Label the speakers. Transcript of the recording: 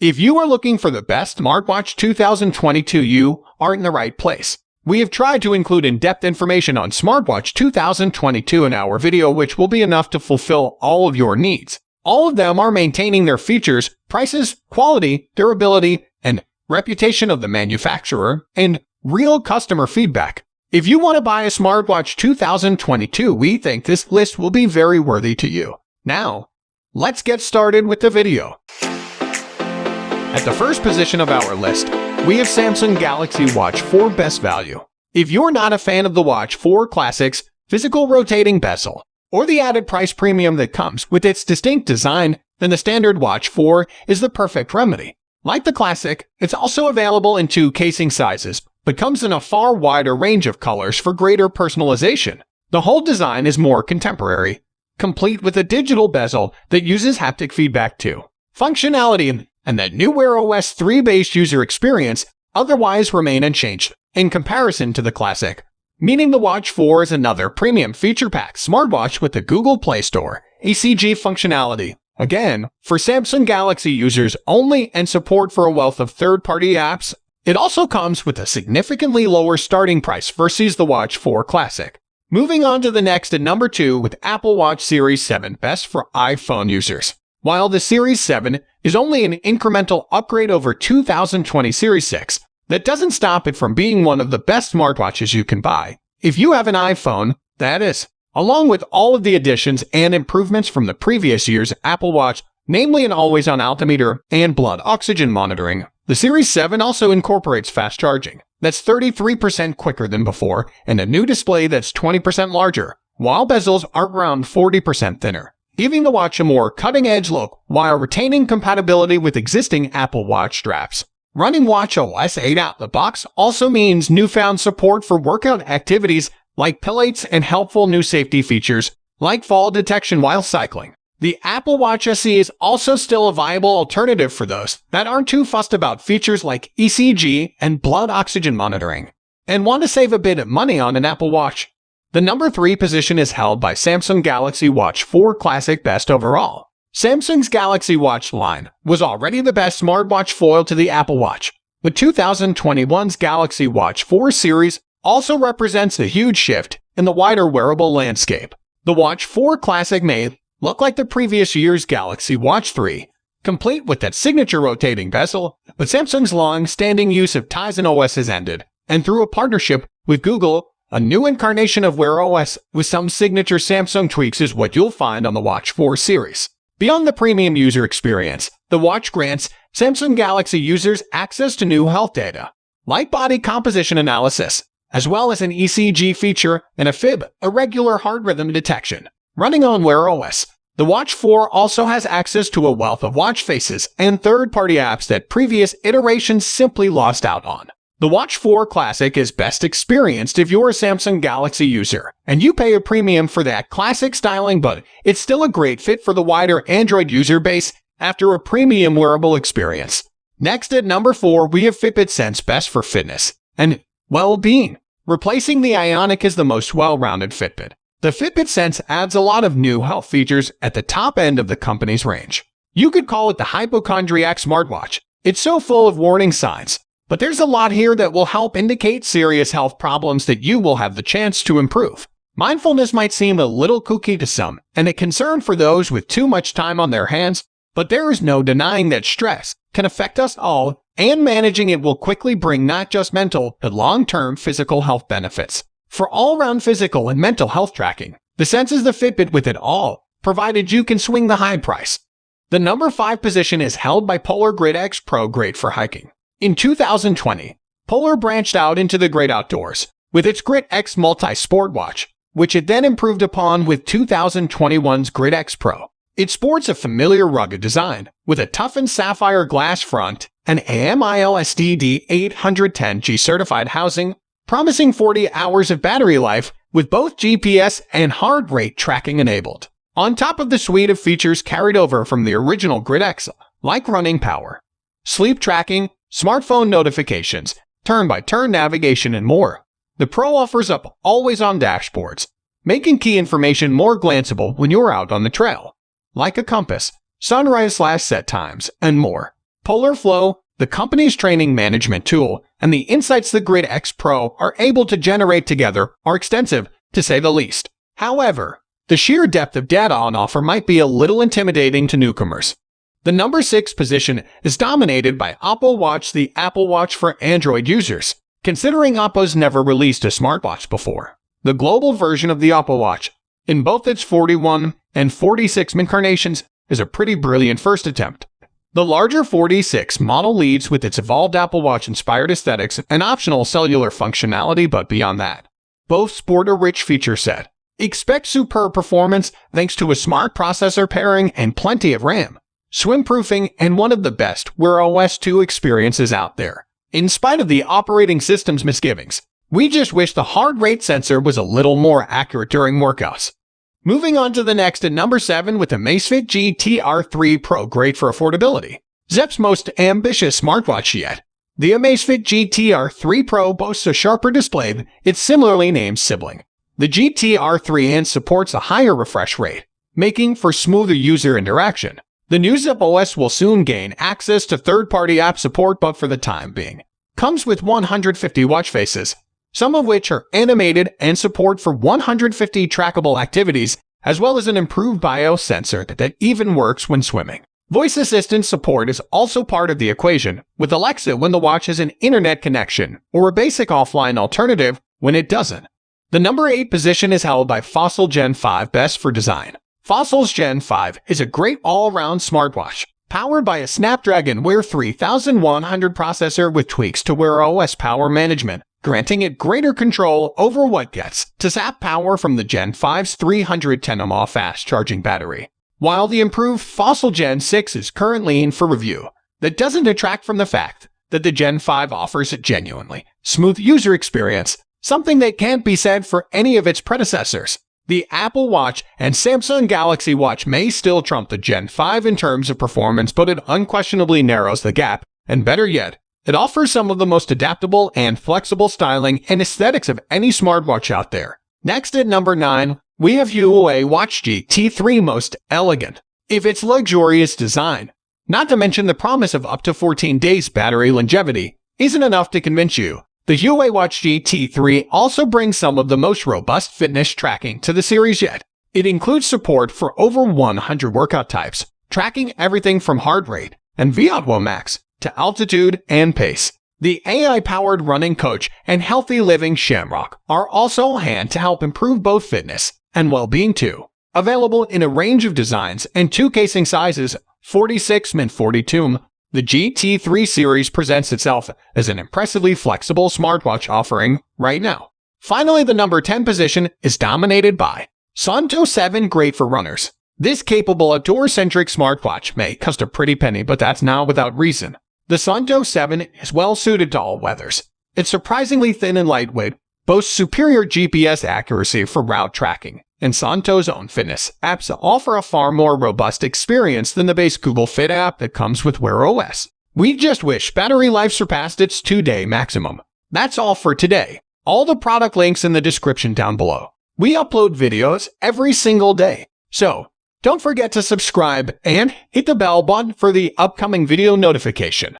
Speaker 1: If you are looking for the best smartwatch 2022, you are in the right place. We have tried to include in-depth information on Smartwatch 2022 in our video, which will be enough to fulfill all of your needs. All of them are maintaining their features, prices, quality, durability, and reputation of the manufacturer, and real customer feedback. If you want to buy a Smartwatch 2022, we think this list will be very worthy to you. Now, let's get started with the video. At the first position of our list, we have Samsung Galaxy Watch 4 Best Value. If you're not a fan of the Watch 4 Classic's physical rotating bezel, or the added price premium that comes with its distinct design, then the standard Watch 4 is the perfect remedy. Like the Classic, it's also available in 2 casing sizes, but comes in a far wider range of colors for greater personalization. The whole design is more contemporary, complete with a digital bezel that uses haptic feedback too. Functionality and that new Wear OS 3-based user experience otherwise remain unchanged in comparison to the Classic, meaning the Watch 4 is another premium feature-packed smartwatch with the Google Play Store ECG functionality. Again, for Samsung Galaxy users only and support for a wealth of third-party apps. It also comes with a significantly lower starting price versus the Watch 4 Classic. Moving on to the next at number 2 with Apple Watch Series 7 Best for iPhone users. While the Series 7 is only an incremental upgrade over 2020 Series 6, that doesn't stop it from being one of the best smartwatches you can buy. If you have an iPhone, that is. Along with all of the additions and improvements from the previous year's Apple Watch, namely an always-on altimeter and blood oxygen monitoring, the Series 7 also incorporates fast charging. That's 33% quicker than before, and a new display that's 20% larger, while bezels are around 40% thinner, giving the watch a more cutting-edge look while retaining compatibility with existing Apple Watch straps. Running watchOS 8 out the box also means newfound support for workout activities like pilates and helpful new safety features like fall detection while cycling. The Apple Watch SE is also still a viable alternative for those that aren't too fussed about features like ECG and blood oxygen monitoring and want to save a bit of money on an Apple Watch. The number 3 position is held by Samsung Galaxy Watch 4 Classic Best Overall. Samsung's Galaxy Watch line was already the best smartwatch foil to the Apple Watch, but 2021's Galaxy Watch 4 series also represents a huge shift in the wider wearable landscape. The Watch 4 Classic may look like the previous year's Galaxy Watch 3, complete with that signature rotating bezel, but Samsung's long-standing use of Tizen OS has ended, and through a partnership with Google, a new incarnation of Wear OS with some signature Samsung tweaks is what you'll find on the Watch 4 series. Beyond the premium user experience, the watch grants Samsung Galaxy users access to new health data, like body composition analysis, as well as an ECG feature and a FIB, irregular heart rhythm detection. Running on Wear OS, the Watch 4 also has access to a wealth of watch faces and third-party apps that previous iterations simply lost out on. The Watch 4 Classic is best experienced if you're a Samsung Galaxy user, and you pay a premium for that classic styling, but it's still a great fit for the wider Android user base after a premium wearable experience. Next at number 4, we have Fitbit Sense Best for Fitness and Well-Being. Replacing the Ionic as the most well-rounded Fitbit, the Fitbit Sense adds a lot of new health features at the top end of the company's range. You could call it the hypochondriac smartwatch. It's so full of warning signs. But there's a lot here that will help indicate serious health problems that you will have the chance to improve. Mindfulness might seem a little kooky to some, and a concern for those with too much time on their hands, but there is no denying that stress can affect us all, and managing it will quickly bring not just mental, but long-term physical health benefits. For all-round physical and mental health tracking, the Sense is the Fitbit with it all, provided you can swing the high price. The number 5 position is held by Polar Grid X Pro, great for hiking. In 2020, Polar branched out into the great outdoors with its Grid X Multisport watch, which it then improved upon with 2021's Grid X Pro. It sports a familiar rugged design with a toughened sapphire glass front and AMILSDD 810G certified housing, promising 40 hours of battery life with both GPS and heart rate tracking enabled. On top of the suite of features carried over from the original Grid X, like running power, sleep tracking, smartphone notifications, turn-by-turn navigation, and more. The Pro offers up always-on dashboards, making key information more glanceable when you're out on the trail, like a compass, sunrise/set times, and more. Polar Flow, the company's training management tool, and the insights the Grid X Pro are able to generate together are extensive, to say the least. However, the sheer depth of data on offer might be a little intimidating to newcomers. The number 6 position is dominated by Oppo Watch, the Apple Watch for Android users. Considering Oppo's never released a smartwatch before, the global version of the Oppo Watch, in both its 41 and 46 incarnations, is a pretty brilliant first attempt. The larger 46 model leads with its evolved Apple Watch-inspired aesthetics and optional cellular functionality, but beyond that, both sport a rich feature set. Expect superb performance thanks to a smart processor pairing and plenty of RAM, swim-proofing, and one of the best Wear OS 2 experiences out there. In spite of the operating system's misgivings, we just wish the heart rate sensor was a little more accurate during workouts. Moving on to the next at number 7 with the Amazfit GTR3 Pro, great for affordability. Zepp's most ambitious smartwatch yet. The Amazfit GTR3 Pro boasts a sharper display than its similarly named sibling. The GTR3 and supports a higher refresh rate, making for smoother user interaction. The new Zepp OS will soon gain access to third-party app support, but for the time being, comes with 150 watch faces, some of which are animated, and support for 150 trackable activities, as well as an improved biosensor that even works when swimming. Voice assistant support is also part of the equation, with Alexa when the watch has an internet connection, or a basic offline alternative when it doesn't. The number 8 position is held by Fossil Gen 5 Best for Design. Fossil's Gen 5 is a great all-around smartwatch, powered by a Snapdragon Wear 3100 processor with tweaks to Wear OS power management, granting it greater control over what gets to zap power from the Gen 5's 310 mAh fast-charging battery. While the improved Fossil Gen 6 is currently in for review, that doesn't detract from the fact that the Gen 5 offers a genuinely smooth user experience, something that can't be said for any of its predecessors. The Apple Watch and Samsung Galaxy Watch may still trump the Gen 5 in terms of performance, but it unquestionably narrows the gap, and better yet, it offers some of the most adaptable and flexible styling and aesthetics of any smartwatch out there. Next at number 9, we have HUAWEI Watch GT3, most elegant of its luxurious design. Not to mention the promise of up to 14 days battery longevity isn't enough to convince you. The HUAWEI Watch GT3 also brings some of the most robust fitness tracking to the series yet. It includes support for over 100 workout types, tracking everything from heart rate and VO2 max to altitude and pace. The AI-powered running coach and healthy living Shamrock are also on hand to help improve both fitness and well-being too. Available in a range of designs and 2 casing sizes, 46 and 42, the GT3 series presents itself as an impressively flexible smartwatch offering right now. Finally, the number 10 position is dominated by SUUNTO 7, great for runners. This capable outdoor-centric smartwatch may cost a pretty penny, but that's not without reason. The SUUNTO 7 is well suited to all weathers. It's surprisingly thin and lightweight, boasts superior GPS accuracy for route tracking, and SUUNTO's own fitness apps offer a far more robust experience than the base Google Fit app that comes with Wear OS. We just wish battery life surpassed its 2-day maximum. That's all for today. All the product links in the description down below. We upload videos every single day, so don't forget to subscribe and hit the bell button for the upcoming video notification.